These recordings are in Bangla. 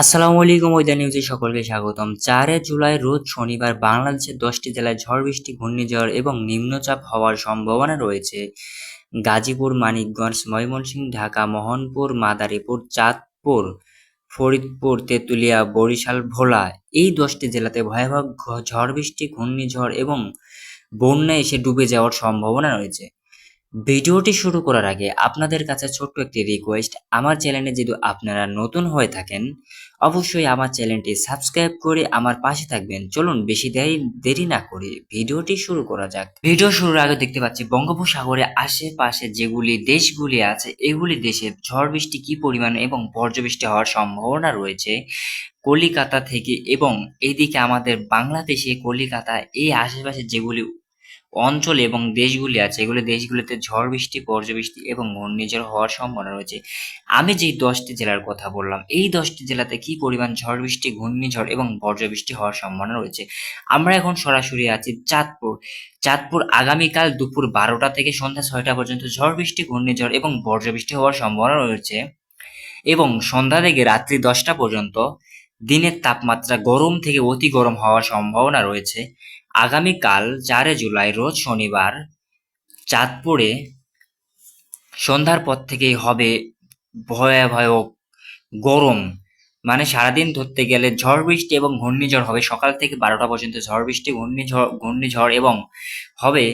আসসালামু আলাইকুম ওয়েদার নিউজে সকলকে স্বাগতম। 4 জুলাই রোজ শনিবার বাংলাদেশের 10টি জেলায় ঝড় বৃষ্টি, ঘূর্ণিঝড় এবং নিম্নচাপ হওয়ার সম্ভাবনা রয়েছে। গাজীপুর, মানিকগঞ্জ, ময়মনসিংহ, ঢাকা, মোহনপুর, মাদারীপুর, চাঁদপুর, ফরিদপুর, তেঁতুলিয়া, বরিশাল, ভোলা এই 10টি জেলাতে ভয়াবহ ঝড় বৃষ্টি, ঘূর্ণিঝড় এবং বন্যায় এসে ডুবে যাওয়ার সম্ভাবনা রয়েছে। ভিডিওটি শুরু করার আগে আপনাদের কাছে ছোট্ট একটি রিকোয়েস্ট, আমার চ্যানেলে যদি আপনারা নতুন হয়ে থাকেন অবশ্যই আমার চ্যানেলটি সাবস্ক্রাইব করে আমার পাশে থাকবেন। চলুন বেশি দেরি না করে ভিডিওটি শুরু করা যাক। ভিডিও শুরুর আগে দেখতে পাচ্ছি বঙ্গোপসাগরের আশেপাশে যেগুলি দেশগুলি আছে এগুলি দেশে ঝড় বৃষ্টি কি পরিমাণ এবং বজ্রবৃষ্টি হওয়ার সম্ভাবনা রয়েছে কলিকাতা থেকে, এবং এইদিকে আমাদের বাংলাদেশে কলিকাতা এই আশেপাশে যেগুলি অঞ্চল এবং দেশগুলি আছে এগুলো দেশগুলিতে ঝড় বৃষ্টি, বর্জ্যবৃষ্টি এবং ঘূর্ণিঝড় হওয়ার সম্ভাবনা রয়েছে। আমি যেই 10টি জেলার কথা বললাম এই 10টি জেলাতে কি পরিমাণ ঝড় বৃষ্টি, ঘূর্ণিঝড় এবং বর্জ্যবৃষ্টি হওয়ার সম্ভাবনা রয়েছে। আমরা এখন সরাসরি আছি চাঁদপুর। চাঁদপুর আগামীকাল দুপুর 12টা থেকে সন্ধ্যা 6টা পর্যন্ত ঝড় বৃষ্টি, ঘূর্ণিঝড় এবং বর্জ্যবৃষ্টি হওয়ার সম্ভাবনা রয়েছে, এবং সন্ধ্যা থেকে রাত্রি 10টা পর্যন্ত দিনের তাপমাত্রা গরম থেকে অতি গরম হওয়ার সম্ভাবনা রয়েছে। আগামীকাল 4 জুলাই রোজ শনিবার চাঁদপুরে সন্ধ্যার পর থেকেই হবে ভয়াবহ গরম, মানে সারাদিন ধরতে গেলে ঝড় বৃষ্টি এবং ঘূর্ণিঝড় হবে। সকাল থেকে 12টা পর্যন্ত ঝড় বৃষ্টি, ঘূর্ণিঝড় এবং হবে,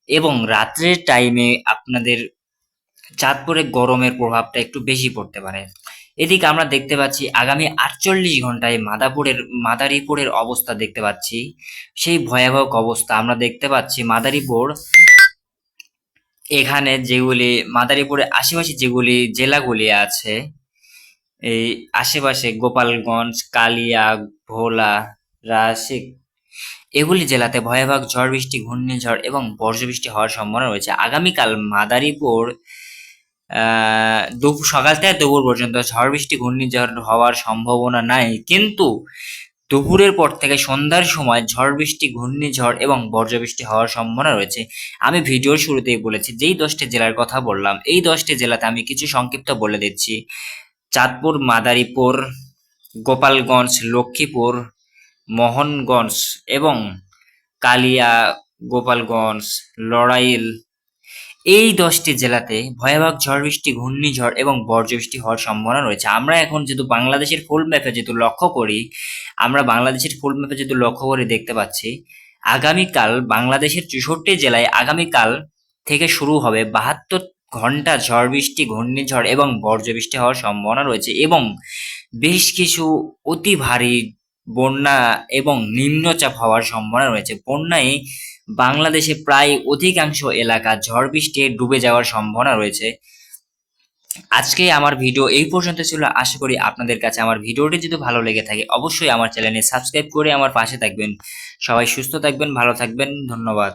এবং রাত্রের টাইমে আপনাদের চাঁদপুরে গরমের প্রভাবটা একটু বেশি পড়তে পারে। এদিকে আমরা দেখতে পাচ্ছি আগামী 48 ঘন্টায় মাদারীপুরের অবস্থা দেখতে পাচ্ছি, সেই ভয়াবহ অবস্থা আমরা দেখতে পাচ্ছি। মাদারীপুর এখানে যেগুলি মাদারীপুরের আশেপাশে যেগুলি জেলাগুলি আছে এই আশেপাশে গোপালগঞ্জ, কালিয়া, ভোলা, রাজশাহী এগুলি জেলাতে ভয়াবহ ঝড় বৃষ্টি, ঘূর্ণিঝড় এবং বর্জ্যবৃষ্টি হওয়ার সম্ভাবনা রয়েছে। আগামীকাল মাদারীপুর সকাল থেকে দুপুর পর্যন্ত ঝড় বৃষ্টি, ঘূর্ণিঝড় হওয়ার সম্ভাবনা নাই, কিন্তু দুপুরের পর থেকে সন্ধ্যার সময় ঝড় বৃষ্টি, ঘূর্ণিঝড় এবং বজ্রবৃষ্টি হওয়ার সম্ভাবনা রয়েছে। আমি ভিডিওর শুরুতেই বলেছি যেই 10টি জেলার কথা বললাম এই 10টি জেলাতে আমি কিছু সংক্ষিপ্ত বলে দিচ্ছি। চাঁদপুর, মাদারীপুর, গোপালগঞ্জ, লক্ষ্মীপুর, মোহনগঞ্জ এবং কালিয়া, গোপালগঞ্জ, লড়াইল এই 10টি জেলাতে ভয়াবহ ঝড় বৃষ্টি, ঘূর্ণিঝড় এবং বজ্রবৃষ্টি হওয়ার সম্ভাবনা রয়েছে। আমরা এখন যেহেতু বাংলাদেশের ফুল ম্যাপে যেহেতু লক্ষ্য করি আমরা বাংলাদেশের ফুল ম্যাপে যেহেতু লক্ষ্য করে দেখতে পাচ্ছি আগামীকাল বাংলাদেশের 64 জেলায় আগামীকাল থেকে শুরু হবে 72 ঘন্টা ঝড় বৃষ্টি, ঘূর্ণিঝড় এবং বজ্রবৃষ্টি হওয়ার সম্ভাবনা রয়েছে, এবং বেশ কিছু অতি ভারী বন্যা এবং নিম্নচাপ হওয়ার সম্ভাবনা রয়েছে। বন্যায় বাংলাদেশে প্রায় অধিকাংশ এলাকা ঝড় বৃষ্টি ডুবে যাওয়ার সম্ভাবনা রয়েছে। আজকে আমার ভিডিও এই পর্যন্ত ছিল। আশা করি আপনাদের কাছে আমার ভিডিওটি যদি ভালো লেগে থাকে অবশ্যই আমার চ্যানেলে সাবস্ক্রাইব করে আমার পাশে থাকবেন। সবাই সুস্থ থাকবেন, ভালো থাকবেন, ধন্যবাদ।